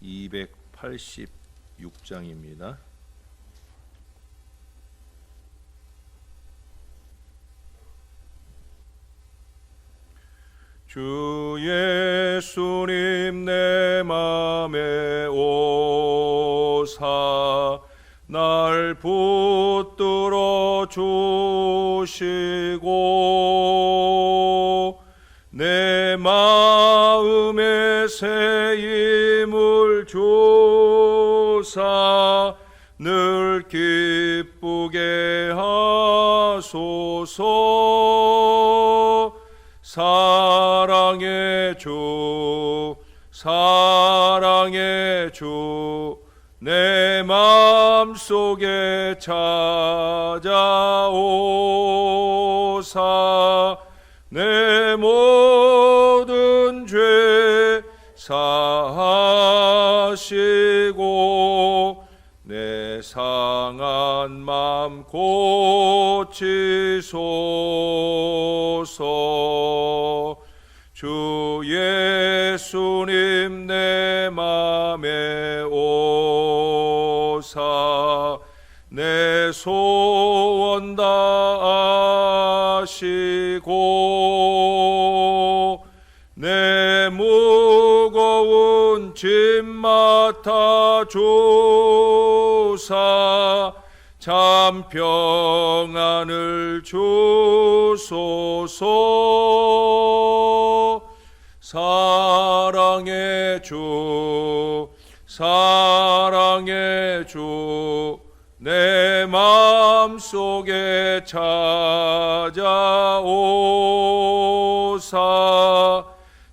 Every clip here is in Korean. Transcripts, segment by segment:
286장입니다. 주 예수님 내 맘에 오사 날 붙들어 주시고 내 마음에 새 힘을 주사 늘 기쁘게 하소서. 사랑의 주 사랑의 주 내 맘속에 찾아오사 내 모든 죄 사하시고 내 상한 맘 고치소서. 주 예수님 내 맘에 오사 내 소원 다 아시고 내 무거운 짐 맡아 주사 참 평안을 주소서. 사랑의 주 사랑의 주 내 맘속에 찾아오사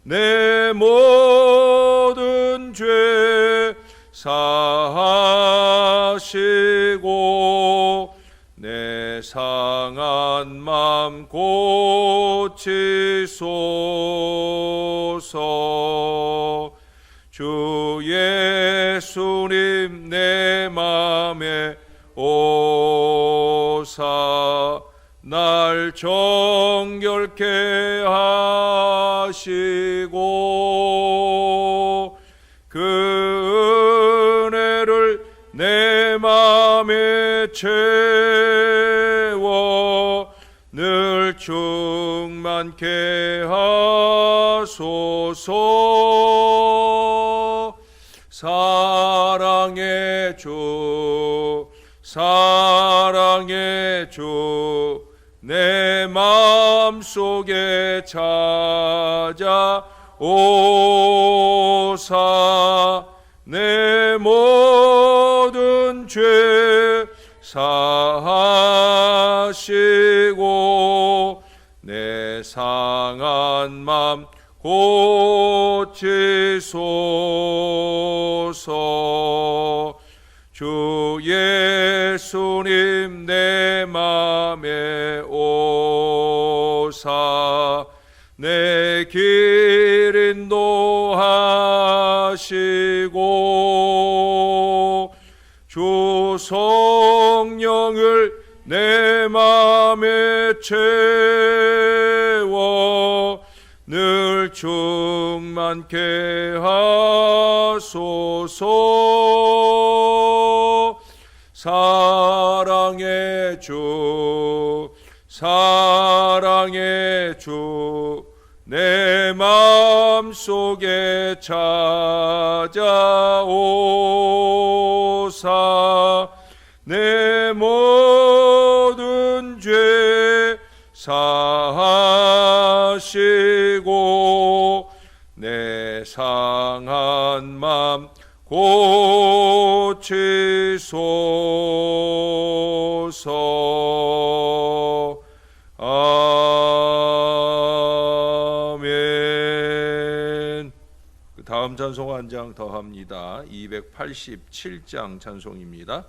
내 모든 죄 사하시고 내 상한 맘 고치소서. 주 예수님 내 맘에 오사 날 정결케 하시고 그 은혜를 내 맘에 채워 늘 충만케 하소서. 사랑의 주 사랑의 주 내 맘속에 찾아오사 내 모든 죄 사하시고 내 상한 맘 고치소서. 주 예수님 내 맘에 오사 내 길 인도하시고 주 성령을 내 맘에 채워 늘 충만케 하소서. 사랑의 주 사랑의 주 내 맘속에 찾아오사 내 모든 죄 사하시고 내 상한 맘 고치소서. 아멘. 다음 찬송 한 장 더 합니다. 287장 찬송입니다.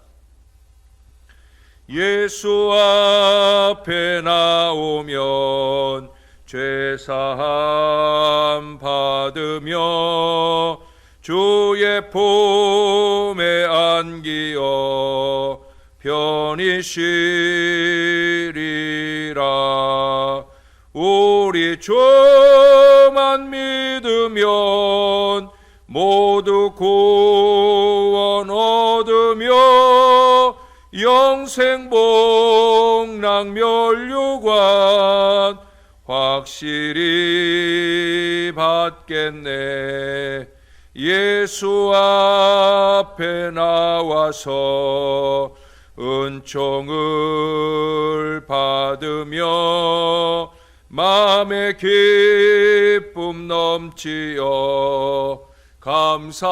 예수 앞에 나오면 죄사함 받으며 주의 품에 안기어 편히 쉬리라. 우리 주만 믿으면 모두 구원 얻으며 영생 복락 멸류관 확실히 받겠네. 예수 앞에 나와서 은총을 받으며 마음의 기쁨 넘치어 감사하리라.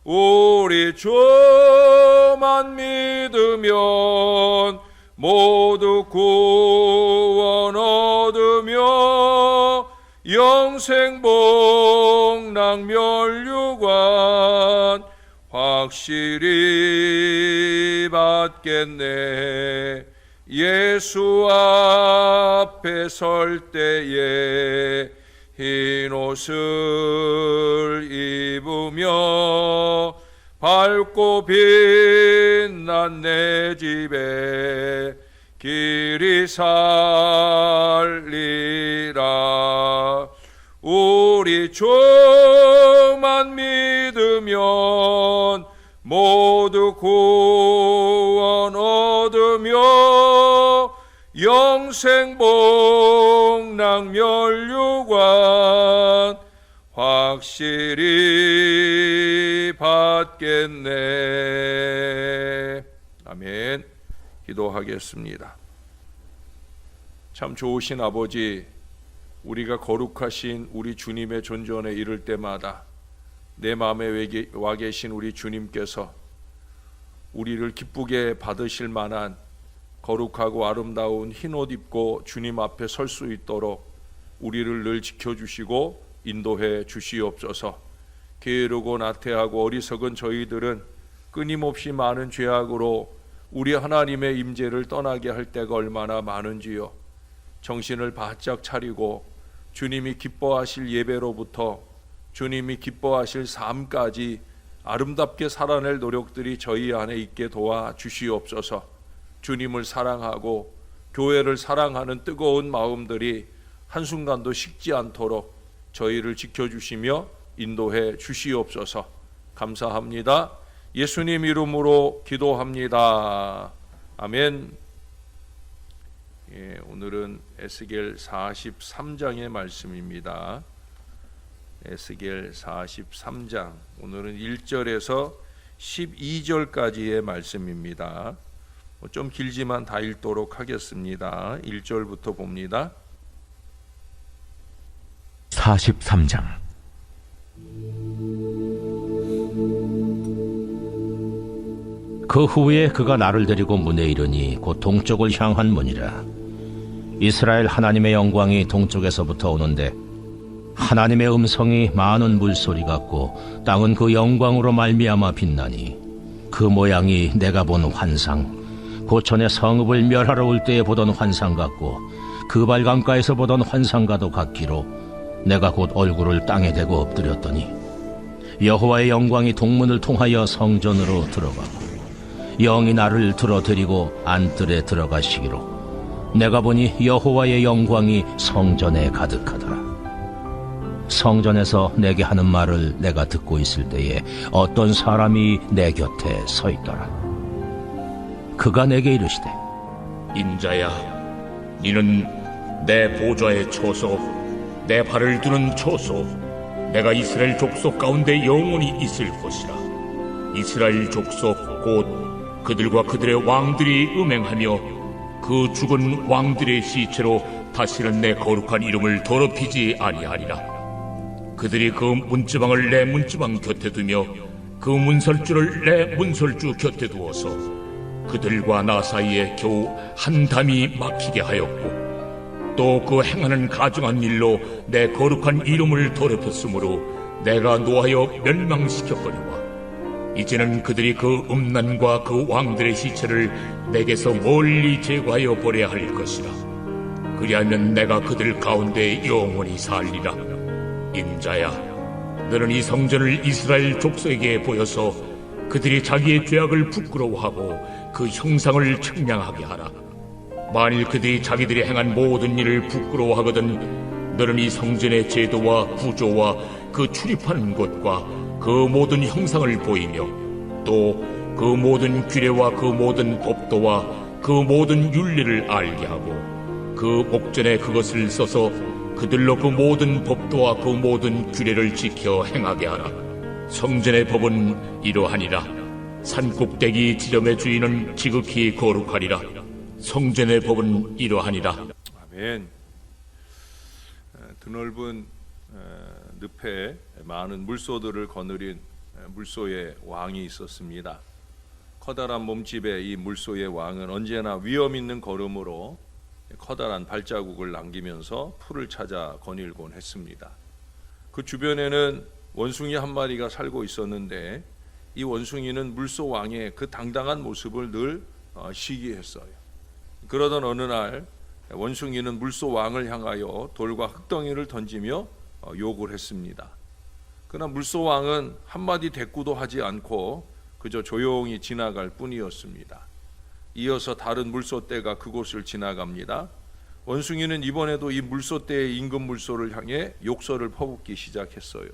우리 주만 믿으면 모두 구원 얻으며 영생 복락 멸류관 확실히 받겠네. 예수 앞에 설 때에 흰 옷을 입으며 밝고 빛난 내 집에 길이 살리라. 우리 주만 믿으면 모두 구원 얻으며 영생 복락 멸류관 확실히 받겠네. 아멘. 기도하겠습니다. 참 좋으신 아버지, 우리가 거룩하신 우리 주님의 존전에 이를 때마다 내 마음에 와 계신 우리 주님께서 우리를 기쁘게 받으실 만한 거룩하고 아름다운 흰옷 입고 주님 앞에 설 수 있도록 우리를 늘 지켜주시고 인도해 주시옵소서. 게으르고 나태하고 어리석은 저희들은 끊임없이 많은 죄악으로 우리 하나님의 임재를 떠나게 할 때가 얼마나 많은지요. 정신을 바짝 차리고 주님이 기뻐하실 예배로부터 주님이 기뻐하실 삶까지 아름답게 살아낼 노력들이 저희 안에 있게 도와 주시옵소서. 주님을 사랑하고 교회를 사랑하는 뜨거운 마음들이 한순간도 식지 않도록 저희를 지켜주시며 인도해 주시옵소서. 감사합니다. 예수님 이름으로 기도합니다. 아멘. 오늘은 에스겔 43장의 말씀입니다. 에스겔 43장, 오늘은 1절에서 12절까지의 말씀입니다. 좀 길지만 다 읽도록 하겠습니다. 1절부터 봅니다. 43장. 그 후에 그가 나를 데리고 문에 이르니 곧 동쪽을 향한 문이라. 이스라엘 하나님의 영광이 동쪽에서부터 오는데 하나님의 음성이 많은 물소리 같고 땅은 그 영광으로 말미암아 빛나니 그 모양이 내가 본 환상 곧 전에 성읍을 멸하러 올 때에 보던 환상 같고 그 발강가에서 보던 환상과도 같기로 내가 곧 얼굴을 땅에 대고 엎드렸더니 여호와의 영광이 동문을 통하여 성전으로 들어가고 영이 나를 들어들이고 안뜰에 들어가시기로 내가 보니 여호와의 영광이 성전에 가득하더라. 성전에서 내게 하는 말을 내가 듣고 있을 때에 어떤 사람이 내 곁에 서 있더라. 그가 내게 이르시되 인자야, 니는 내 보좌의 초소, 내 발을 두는 초소, 내가 이스라엘 족속 가운데 영원히 있을 곳이라. 이스라엘 족속 곧 그들과 그들의 왕들이 음행하며 그 죽은 왕들의 시체로 다시는 내 거룩한 이름을 더럽히지 아니하리라. 그들이 그 문지방을 내 문지방 곁에 두며 그 문설주를 내 문설주 곁에 두어서 그들과 나 사이에 겨우 한 담이 막히게 하였고 또 그 행하는 가증한 일로 내 거룩한 이름을 더럽혔으므로 내가 노하여 멸망시켰거니와 이제는 그들이 그 음란과 그 왕들의 시체를 내게서 멀리 제거하여 버려야 할 것이라. 그리하면 내가 그들 가운데 영원히 살리라. 인자야, 너는 이 성전을 이스라엘 족속에게 보여서 그들이 자기의 죄악을 부끄러워하고 그 형상을 측량하게 하라. 만일 그들이 자기들이 행한 모든 일을 부끄러워하거든 너는 이 성전의 제도와 구조와 그 출입하는 곳과 그 모든 형상을 보이며 또 그 모든 규례와 그 모든 법도와 그 모든 윤리를 알게 하고 그 옥전에 그것을 써서 그들로 그 모든 법도와 그 모든 규례를 지켜 행하게 하라. 성전의 법은 이러하니라. 산꼭대기 지점의 주인은 지극히 거룩하리라. 성전의 법은 이러하니라. 아멘. 드넓은 늪에 많은 물소들을 거느린 물소의 왕이 있었습니다. 커다란 몸집의 이 물소의 왕은 언제나 위험 있는 걸음으로 커다란 발자국을 남기면서 풀을 찾아 거닐곤 했습니다. 그 주변에는 원숭이 한 마리가 살고 있었는데 이 원숭이는 물소 왕의 그 당당한 모습을 늘 시기했어요. 그러던 어느 날 원숭이는 물소 왕을 향하여 돌과 흙덩이를 던지며 욕을 했습니다. 그러나 물소 왕은 한마디 대꾸도 하지 않고 그저 조용히 지나갈 뿐이었습니다. 이어서 다른 물소떼가 그곳을 지나갑니다. 원숭이는 이번에도 이 물소떼의 임금 물소를 향해 욕설을 퍼붓기 시작했어요.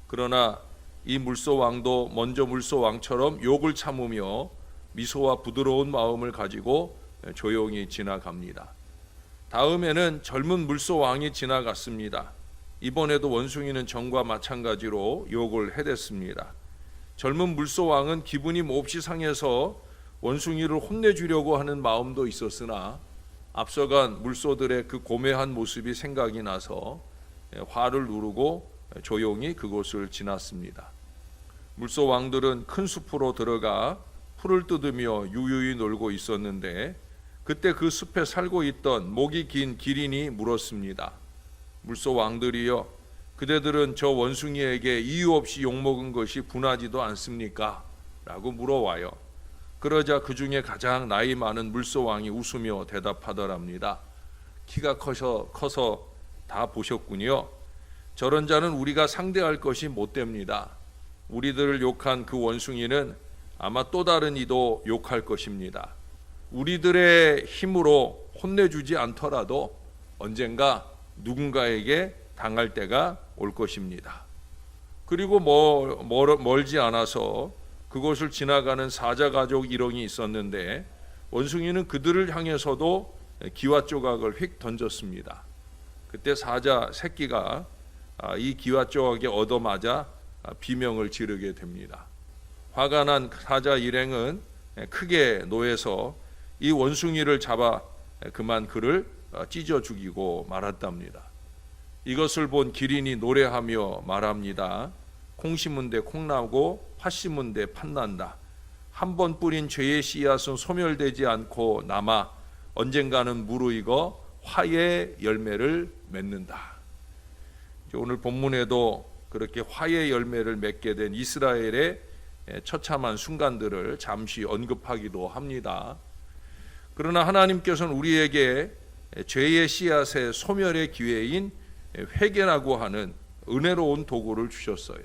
그러나 이 물소 왕도 먼저 물소 왕처럼 욕을 참으며 미소와 부드러운 마음을 가지고 조용히 지나갑니다. 다음에는 젊은 물소 왕이 지나갔습니다. 이번에도 원숭이는 전과 마찬가지로 욕을 해댔습니다. 젊은 물소 왕은 기분이 몹시 상해서 원숭이를 혼내주려고 하는 마음도 있었으나 앞서간 물소들의 그 고매한 모습이 생각이 나서 화를 누르고 조용히 그곳을 지났습니다. 물소 왕들은 큰 숲으로 들어가 풀을 뜯으며 유유히 놀고 있었는데 그때 그 숲에 살고 있던 목이 긴 기린이 물었습니다. 물소 왕들이여, 그대들은 저 원숭이에게 이유 없이 욕먹은 것이 분하지도 않습니까? 라고 물어와요. 그러자 그 중에 가장 나이 많은 물소 왕이 웃으며 대답하더랍니다. 키가 커서 다 보셨군요. 저런 자는 우리가 상대할 것이 못 됩니다. 우리들을 욕한 그 원숭이는 아마 또 다른 이도 욕할 것입니다. 우리들의 힘으로 혼내주지 않더라도 언젠가 누군가에게 당할 때가 올 것입니다. 그리고 멀지 않아서 그곳을 지나가는 사자 가족 일행이 있었는데 원숭이는 그들을 향해서도 기와 조각을 휙 던졌습니다. 그때 사자 새끼가 이 기와 조각에 얻어맞아 비명을 지르게 됩니다. 화가 난 사자 일행은 크게 노해서 이 원숭이를 잡아 그만 그를 찢어 죽이고 말았답니다. 이것을 본 기린이 노래하며 말합니다. 콩 심은 데 콩 나고 팥 심은 데 팥 난다. 한 번 뿌린 죄의 씨앗은 소멸되지 않고 남아 언젠가는 무르익어 화의 열매를 맺는다. 오늘 본문에도 그렇게 화의 열매를 맺게 된 이스라엘의 처참한 순간들을 잠시 언급하기도 합니다. 그러나 하나님께서는 우리에게 죄의 씨앗의 소멸의 기회인 회개라고 하는 은혜로운 도구를 주셨어요.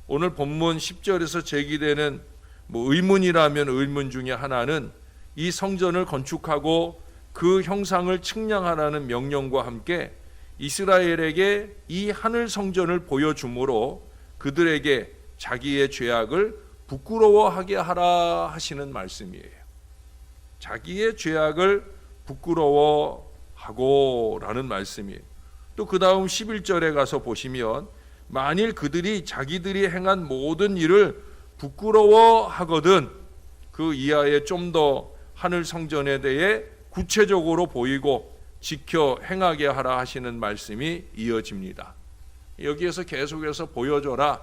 오늘 본문 10절에서 제기되는 의문이라면 의문 중에 하나는 이 성전을 건축하고 그 형상을 측량하라는 명령과 함께 이스라엘에게 이 하늘 성전을 보여주므로 그들에게 자기의 죄악을 부끄러워하게 하라 하시는 말씀이에요. 자기의 죄악을 부끄러워하고 라는 말씀이에요. 또 그 다음 11절에 가서 보시면 만일 그들이 자기들이 행한 모든 일을 부끄러워하거든 그 이하에 좀 더 하늘 성전에 대해 구체적으로 보이고 지켜 행하게 하라 하시는 말씀이 이어집니다. 여기에서 계속해서 보여줘라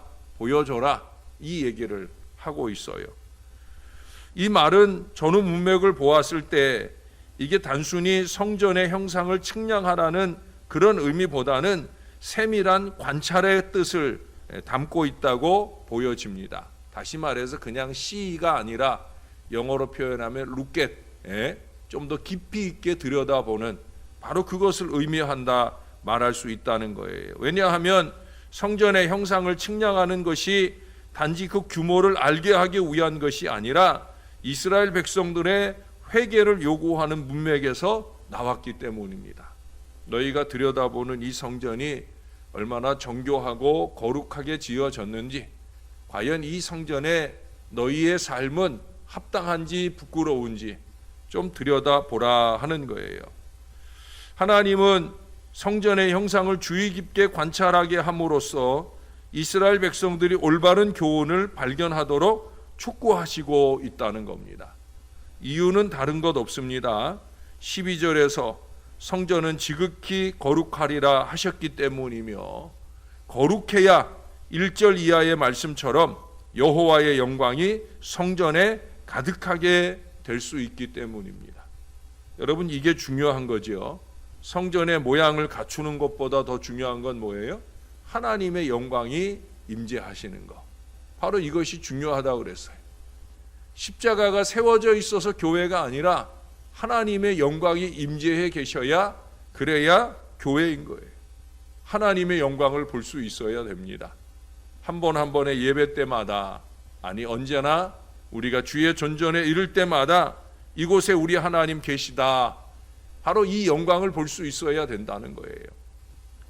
이 얘기를 하고 있어요. 이 말은 전후 문맥을 보았을 때 이게 단순히 성전의 형상을 측량하라는 그런 의미보다는 세밀한 관찰의 뜻을 담고 있다고 보여집니다. 다시 말해서 그냥 see가 아니라 영어로 표현하면 look at, 좀 더 깊이 있게 들여다보는 바로 그것을 의미한다 말할 수 있다는 거예요. 왜냐하면 성전의 형상을 측량하는 것이 단지 그 규모를 알게 하기 위한 것이 아니라 이스라엘 백성들의 회개를 요구하는 문맥에서 나왔기 때문입니다. 너희가 들여다보는 이 성전이 얼마나 정교하고 거룩하게 지어졌는지, 과연 이 성전에 너희의 삶은 합당한지 부끄러운지 좀 들여다보라 하는 거예요. 하나님은 성전의 형상을 주의 깊게 관찰하게 함으로써 이스라엘 백성들이 올바른 교훈을 발견하도록 촉구하시고 있다는 겁니다. 이유는 다른 것 없습니다. 12절에서 성전은 지극히 거룩하리라 하셨기 때문이며, 거룩해야 1절 이하의 말씀처럼 여호와의 영광이 성전에 가득하게 될 수 있기 때문입니다. 여러분, 이게 중요한 거죠. 성전의 모양을 갖추는 것보다 더 중요한 건 뭐예요? 하나님의 영광이 임재하시는 것. 바로 이것이 중요하다고 그랬어요. 십자가가 세워져 있어서 교회가 아니라 하나님의 영광이 임재해 계셔야, 그래야 교회인 거예요. 하나님의 영광을 볼 수 있어야 됩니다. 한 번 한 번의 예배 때마다, 아니 언제나 우리가 주의 존전에 이를 때마다 이곳에 우리 하나님 계시다, 바로 이 영광을 볼 수 있어야 된다는 거예요.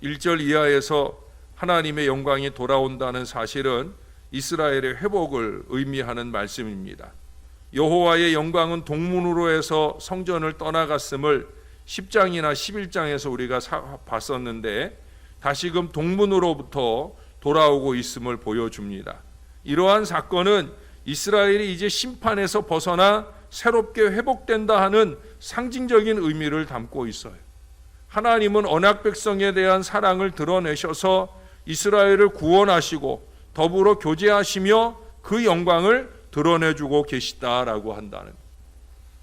1절 이하에서 하나님의 영광이 돌아온다는 사실은 이스라엘의 회복을 의미하는 말씀입니다. 여호와의 영광은 동문으로 해서 성전을 떠나갔음을 10장이나 11장에서 우리가 봤었는데, 다시금 동문으로부터 돌아오고 있음을 보여줍니다. 이러한 사건은 이스라엘이 이제 심판에서 벗어나 새롭게 회복된다 하는 상징적인 의미를 담고 있어요. 하나님은 언약 백성에 대한 사랑을 드러내셔서 이스라엘을 구원하시고 더불어 교제하시며 그 영광을 드러내주고 계시다라고 한다는 거예요.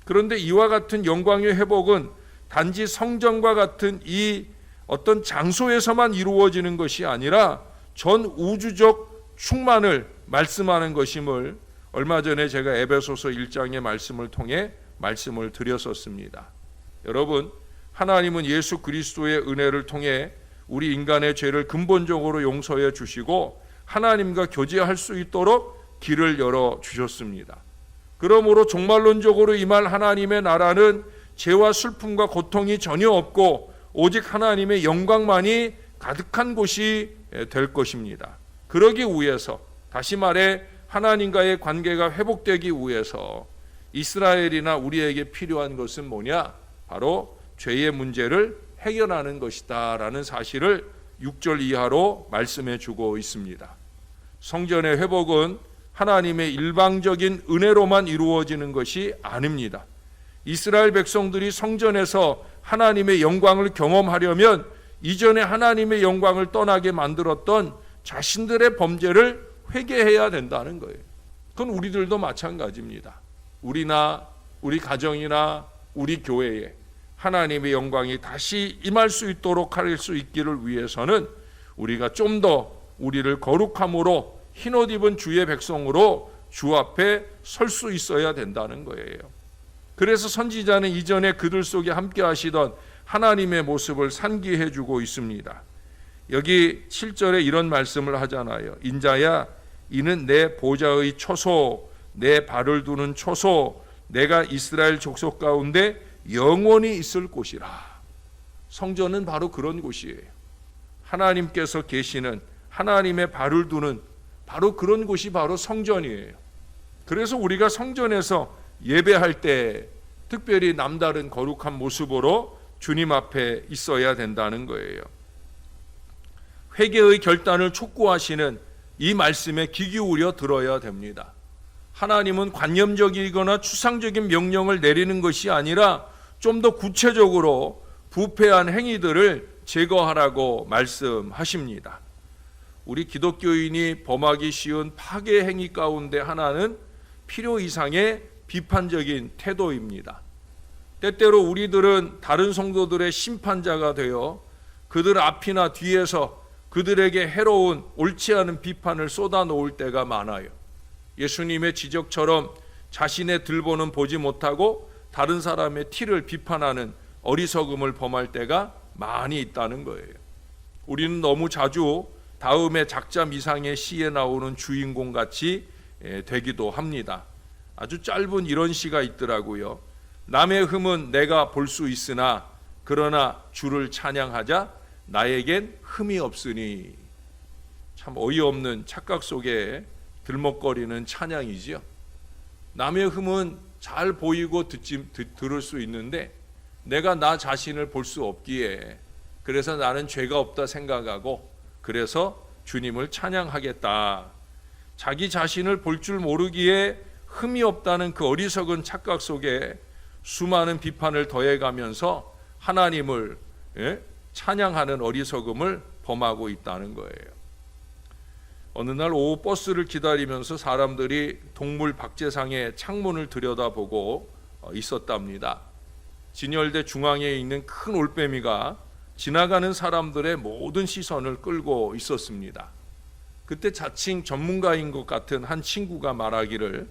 그런데 이와 같은 영광의 회복은 단지 성전과 같은 이 어떤 장소에서만 이루어지는 것이 아니라 전 우주적 충만을 말씀하는 것임을 얼마 전에 제가 에베소서 1장의 말씀을 통해 말씀을 드렸었습니다. 여러분, 하나님은 예수 그리스도의 은혜를 통해 우리 인간의 죄를 근본적으로 용서해 주시고 하나님과 교제할 수 있도록 길을 열어 주셨습니다. 그러므로 종말론적으로 임할 하나님의 나라는 죄와 슬픔과 고통이 전혀 없고 오직 하나님의 영광만이 가득한 곳이 될 것입니다. 그러기 위해서, 다시 말해 하나님과의 관계가 회복되기 위해서 이스라엘이나 우리에게 필요한 것은 뭐냐? 바로 죄의 문제를 해결하는 것이다 라는 사실을 6절 이하로 말씀해 주고 있습니다. 성전의 회복은 하나님의 일방적인 은혜로만 이루어지는 것이 아닙니다. 이스라엘 백성들이 성전에서 하나님의 영광을 경험하려면 이전에 하나님의 영광을 떠나게 만들었던 자신들의 범죄를 회개해야 된다는 거예요. 그건 우리들도 마찬가지입니다. 우리나 우리 가정이나 우리 교회에 하나님의 영광이 다시 임할 수 있도록 할 수 있기를 위해서는 우리가 좀 더 우리를 거룩함으로 흰옷 입은 주의 백성으로 주 앞에 설 수 있어야 된다는 거예요. 그래서 선지자는 이전에 그들 속에 함께 하시던 하나님의 모습을 상기해 주고 있습니다. 여기 7절에 이런 말씀을 하잖아요. 인자야, 이는 내 보좌의 초소, 내 발을 두는 초소, 내가 이스라엘 족속 가운데 영원히 있을 곳이라. 성전은 바로 그런 곳이에요. 하나님께서 계시는, 하나님의 발을 두는 바로 그런 곳이 바로 성전이에요. 그래서 우리가 성전에서 예배할 때 특별히 남다른 거룩한 모습으로 주님 앞에 있어야 된다는 거예요. 회개의 결단을 촉구하시는 이 말씀에 귀 기울여 들어야 됩니다. 하나님은 관념적이거나 추상적인 명령을 내리는 것이 아니라 좀 더 구체적으로 부패한 행위들을 제거하라고 말씀하십니다. 우리 기독교인이 범하기 쉬운 파괴 행위 가운데 하나는 필요 이상의 비판적인 태도입니다. 때때로 우리들은 다른 성도들의 심판자가 되어 그들 앞이나 뒤에서 그들에게 해로운 옳지 않은 비판을 쏟아놓을 때가 많아요. 예수님의 지적처럼 자신의 들보는 보지 못하고 다른 사람의 티를 비판하는 어리석음을 범할 때가 많이 있다는 거예요. 우리는 너무 자주 다음의 작자 미상의 시에 나오는 주인공같이 되기도 합니다. 아주 짧은 이런 시가 있더라고요. 남의 흠은 내가 볼 수 있으나 그러나 주를 찬양하자 나에겐 흠이 없으니. 참 어이없는 착각 속에 들먹거리는 찬양이지요. 남의 흠은 잘 보이고 들을 수 있는데 내가 나 자신을 볼 수 없기에, 그래서 나는 죄가 없다 생각하고 그래서 주님을 찬양하겠다. 자기 자신을 볼 줄 모르기에 흠이 없다는 그 어리석은 착각 속에 수많은 비판을 더해가면서 하나님을 찬양하는 어리석음을 범하고 있다는 거예요. 어느 날 오후 버스를 기다리면서 사람들이 동물 박제상의 창문을 들여다보고 있었답니다. 진열대 중앙에 있는 큰 올빼미가 지나가는 사람들의 모든 시선을 끌고 있었습니다. 그때 자칭 전문가인 것 같은 한 친구가 말하기를,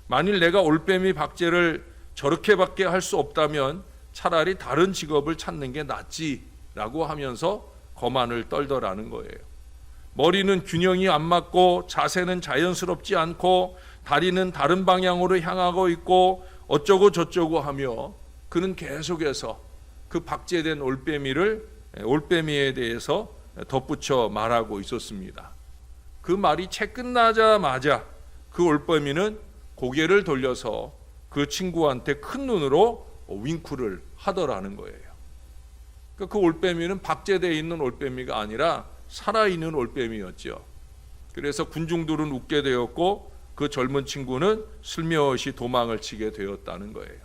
만일 내가 올빼미 박제를 저렇게밖에 할 수 없다면 차라리 다른 직업을 찾는 게 낫지라고 하면서 거만을 떨더라는 거예요. 머리는 균형이 안 맞고 자세는 자연스럽지 않고 다리는 다른 방향으로 향하고 있고 어쩌고 저쩌고 하며 그는 계속해서 그 박제된 올빼미에 대해서 덧붙여 말하고 있었습니다. 그 말이 채 끝나자마자 그 올빼미는 고개를 돌려서 그 친구한테 큰 눈으로 윙크를 하더라는 거예요. 그러니까 그 올빼미는 박제되어 있는 올빼미가 아니라 살아있는 올빼미였죠. 그래서 군중들은 웃게 되었고 그 젊은 친구는 슬며시 도망을 치게 되었다는 거예요.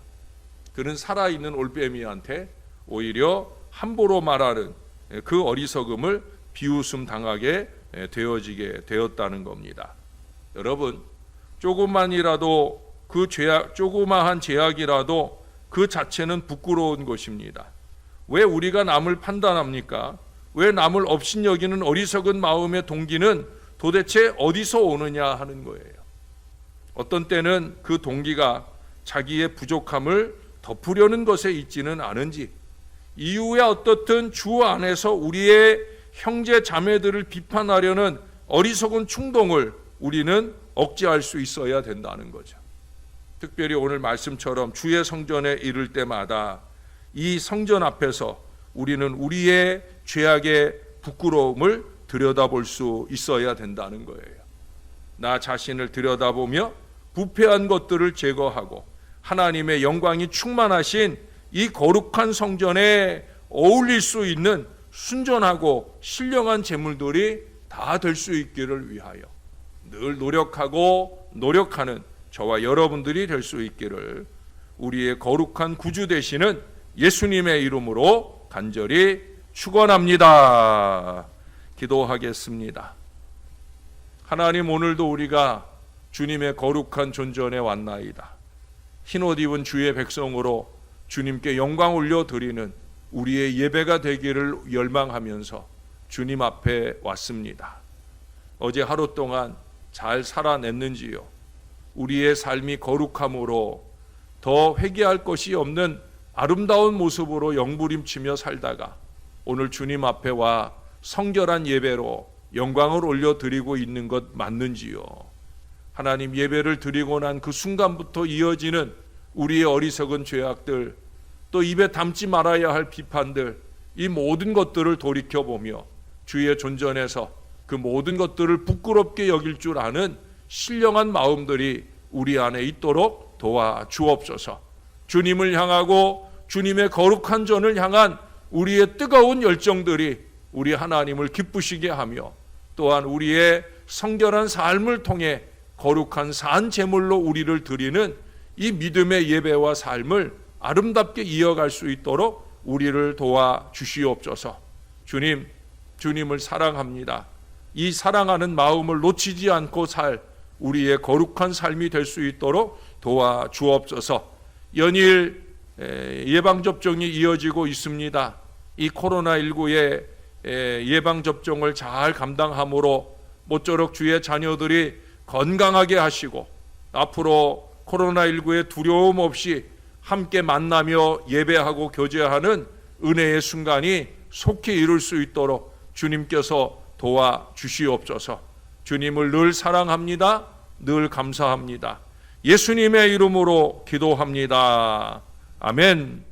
그는 살아있는 올빼미한테 오히려 함부로 말하는 그 어리석음을 비웃음 당하게 되어지게 되었다는 겁니다. 여러분, 조그마한 죄악이라도 그 자체는 부끄러운 것입니다. 왜 우리가 남을 판단합니까? 왜 남을 업신여기는 어리석은 마음의 동기는 도대체 어디서 오느냐 하는 거예요. 어떤 때는 그 동기가 자기의 부족함을 덮으려는 것에 있지는 않은지, 이유야 어떻든 주 안에서 우리의 형제 자매들을 비판하려는 어리석은 충동을 우리는 억제할 수 있어야 된다는 거죠. 특별히 오늘 말씀처럼 주의 성전에 이를 때마다 이 성전 앞에서 우리는 우리의 죄악의 부끄러움을 들여다볼 수 있어야 된다는 거예요. 나 자신을 들여다보며 부패한 것들을 제거하고 하나님의 영광이 충만하신 이 거룩한 성전에 어울릴 수 있는 순전하고 신령한 제물들이 다 될 수 있기를 위하여 늘 노력하는 저와 여러분들이 될 수 있기를 우리의 거룩한 구주 되시는 예수님의 이름으로 간절히 축원합니다. 기도하겠습니다. 하나님, 오늘도 우리가 주님의 거룩한 존전에 왔나이다. 흰옷 입은 주의 백성으로 주님께 영광 올려드리는 우리의 예배가 되기를 열망하면서 주님 앞에 왔습니다. 어제 하루 동안 잘 살아냈는지요? 우리의 삶이 거룩함으로 더 회개할 것이 없는 아름다운 모습으로 영부림치며 살다가 오늘 주님 앞에 와 성결한 예배로 영광을 올려드리고 있는 것 맞는지요? 하나님, 예배를 드리고 난 그 순간부터 이어지는 우리의 어리석은 죄악들, 또 입에 담지 말아야 할 비판들, 이 모든 것들을 돌이켜보며 주의 존전에서 그 모든 것들을 부끄럽게 여길 줄 아는 신령한 마음들이 우리 안에 있도록 도와주옵소서. 주님을 향하고 주님의 거룩한 전을 향한 우리의 뜨거운 열정들이 우리 하나님을 기쁘시게 하며 또한 우리의 성결한 삶을 통해 거룩한 산 제물로 우리를 드리는 이 믿음의 예배와 삶을 아름답게 이어갈 수 있도록 우리를 도와주시옵소서. 주님을 사랑합니다. 이 사랑하는 마음을 놓치지 않고 살 우리의 거룩한 삶이 될 수 있도록 도와주옵소서. 연일 예방접종이 이어지고 있습니다. 이 코로나19의 예방접종을 잘 감당함으로 모쪼록 주의 자녀들이 건강하게 하시고 앞으로 코로나19의 두려움 없이 함께 만나며 예배하고 교제하는 은혜의 순간이 속히 이룰 수 있도록 주님께서 도와주시옵소서. 주님을 늘 사랑합니다. 늘 감사합니다. 예수님의 이름으로 기도합니다. 아멘.